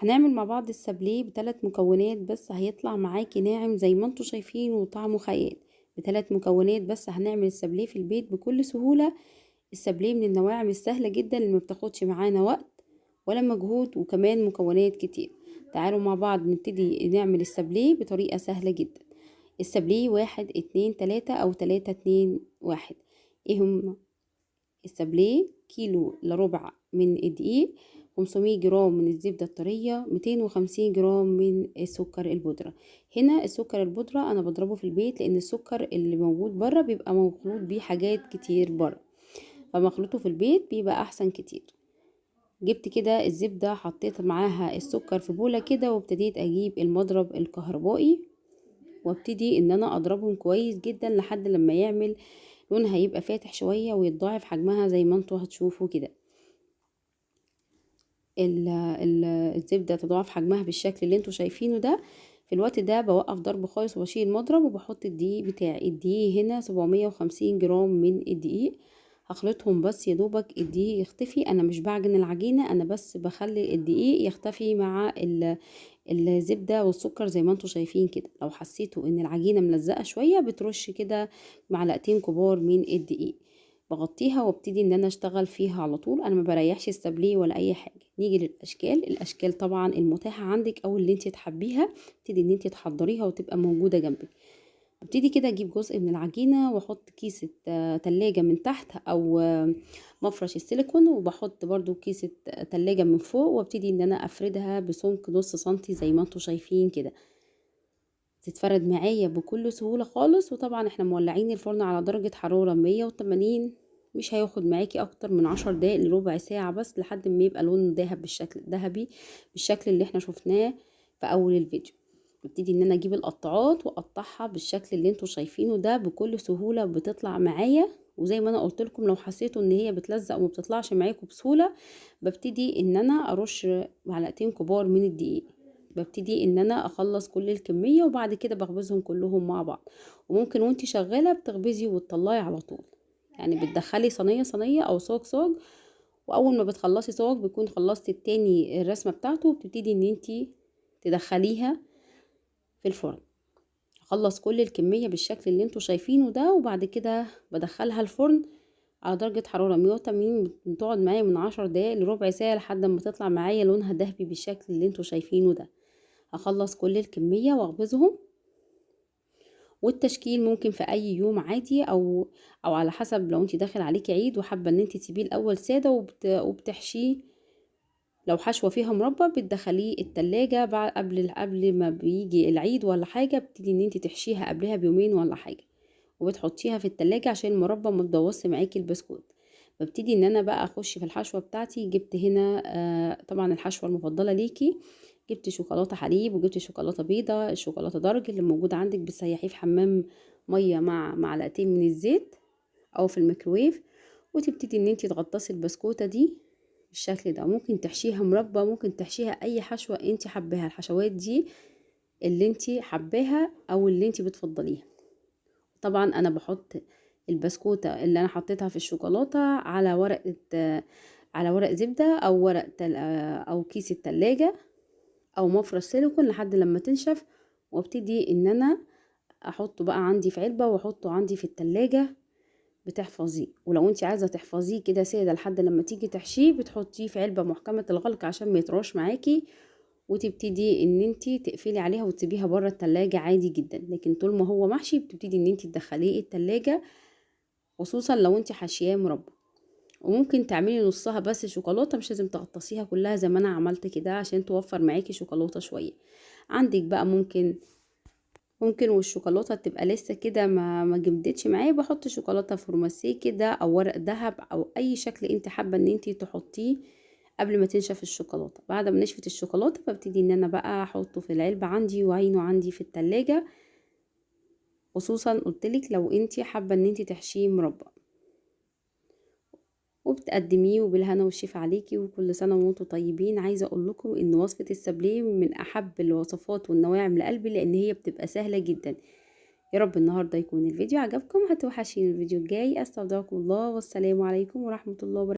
هنعمل مع بعض السابليه بثلاث مكونات بس، هيطلع معاكي ناعم زي ما انتوا شايفين وطعمه خيال. بثلاث مكونات بس هنعمل السابليه في البيت بكل سهولة. السابليه من النواعم السهلة جدا اللي ما بتاخدش معانا وقت ولا مجهود، وكمان مكونات كتير. تعالوا مع بعض نبتدي نعمل السابليه بطريقة سهلة جدا. السابليه 1 2 3 أو 3 2 1. ايه هم؟ السابليه كيلو الا ربع من الدقيق، 500 جرام من الزبدة الطرية، 250 جرام من السكر البودرة. هنا السكر البودرة انا بضربه في البيت لان السكر اللي موجود بره بيبقى مخلوط بيه حاجات كتير بره، فمخلوطه في البيت بيبقى احسن كتير. جبت كده الزبدة، حطيت معاها السكر في بولة كده، وابتديت اجيب المضرب الكهربائي وابتدي ان انا اضربهم كويس جدا لحد لما يعمل لونها يبقى فاتح شوية ويتضاعف حجمها زي ما انتوا هتشوفوا كده. الزبدة تضاعف حجمها بالشكل اللي انتوا شايفينه ده. في الوقت ده بوقف ضرب خالص واشيل المضرب وبحط الدقيق بتاعي. الدقيق هنا 750 جرام من الدقيق، هخلطهم بس يا دوبك الدقيق يختفي. انا مش بعجن العجينة، انا بس بخلي الدقيق يختفي مع الزبدة والسكر زي ما انتوا شايفين كده. لو حسيتوا ان العجينة ملزقة شوية بترش كده معلقتين كبار من الدقيق. بغطيها وابتدي ان انا اشتغل فيها على طول، انا ما بريحش السابليه ولا اي حاجه. نيجي الاشكال طبعا المتاحه عندك او اللي انت تحبيها، ابتدي ان انت تحضريها وتبقى موجوده جنبك. ابتدي كده اجيب جزء من العجينه واحط كيسه تلاجة من تحت او مفرش السيليكون، وبحط برضو كيسه تلاجة من فوق، وابتدي ان انا افردها بسمك نص سنتي زي ما انتوا شايفين كده. تتفرد معايا بكل سهولة خالص. وطبعا احنا مولعين الفرن على درجة حرارة 180، مش هياخد معاكي اكتر من 10 دقايق لربع ساعة بس، لحد ما يبقى لونه ذهب بالشكل الذهبي بالشكل اللي احنا شفناه في اول الفيديو. ببتدي ان انا اجيب القطاعات واقطعها بالشكل اللي انتوا شايفينه ده بكل سهولة بتطلع معايا. وزي ما انا قلت لكم لو حسيتوا ان هي بتلزق وما بتطلعش معاكم بسهولة، ببتدي ان انا ارش معلقتين كبار من الدقيق. ببتدي ان انا اخلص كل الكمية وبعد كده بخبزهم كلهم مع بعض. وممكن وانتي شغالة بتخبزي وتطلعي على طول، يعني بتدخلي صينية صينية او صاج صاج، واول ما بتخلصي صاج بيكون خلصتي التاني الرسمة بتاعته، وبتبتدي ان انتي تدخليها في الفرن. اخلص كل الكمية بالشكل اللي انتوا شايفينه ده، وبعد كده بدخلها الفرن على درجة حرارة 180. بتقعد معايا من 10 دقايق لربع ساعة لحد ما تطلع معايا لونها ذهبي بالشكل اللي انتوا شايفينه ده. هخلص كل الكمية واخبزهم. والتشكيل ممكن في اي يوم عادي او على حسب، لو انت داخل عليكي عيد وحابة ان انت تسيبيه الاول سادة وبتحشيه. لو حشوة فيها مربى بتدخليه التلاجة بعد قبل ما بيجي العيد ولا حاجة، بتدي ان انت تحشيها قبلها بيومين ولا حاجة، وبتحطيها في التلاجة عشان المربى ما تبوظش معاكي البسكوت. ببتدي ان انا بقى اخش في الحشوة بتاعتي. جبت هنا طبعا الحشوة المفضلة ليكي، جبت شوكولاتة حليب وجبت شوكولاتة بيضة. الشوكولاتة درج اللي موجودة عندك بتسيحيه في حمام مية مع معلقتين من الزيت او في الميكروويف، وتبتدي ان انتي تغطسي البسكوتة دي بالشكل ده. ممكن تحشيها مربى، ممكن تحشيها اي حشوة انتي حباها. الحشوات دي اللي انتي حباها او اللي انتي بتفضليها. طبعا انا بحط البسكوتة اللي انا حطيتها في الشوكولاتة على ورق زبدة او ورق او كيس التلاجة او مفرش سيليكون لحد لما تنشف، وابتدي ان انا احطه بقى عندي في علبة واحطه عندي في التلاجة بتحفظيه. ولو انت عايزة تحفظيه كده سادة لحد لما تيجي تحشيه، بتحطيه في علبة محكمة الغلق عشان ما يطراش معاكي، وتبتدي ان انت تقفلي عليها وتسيبيها بره التلاجة عادي جدا. لكن طول ما هو محشي بتبتدي ان انت تدخليه التلاجة، خصوصا لو انت حاشياه مربى. وممكن تعملي نصها بس شوكولاتة، مش لازم تغطسيها كلها زي ما انا عملت كده عشان توفر معاكي شوكولاتة شوية. عندك بقى ممكن والشوكولاتة تبقى لسه كده ما جمدتش معايا، بحط شوكولاتة فورماسيه كده او ورق دهب او اي شكل انت حابة ان انت تحطيه قبل ما تنشف الشوكولاتة. بعد ما نشفت الشوكولاتة ببتدي ان انا بقى احطه في العلبة عندي وعينه عندي في التلاجة، خصوصا قلتلك لو انت حابة ان انت تحشيه مربى. وبتقدميه وبالهنا والشفا عليكي، وكل سنة وانتم طيبين. عايزة اقول لكم ان وصفة السابليه من احب الوصفات والنواعم لقلبي لان هي بتبقى سهلة جدا. يا رب النهاردة يكون الفيديو عجبكم، هتوحشين الفيديو الجاي. استودعكم الله والسلام عليكم ورحمة الله وبركاته.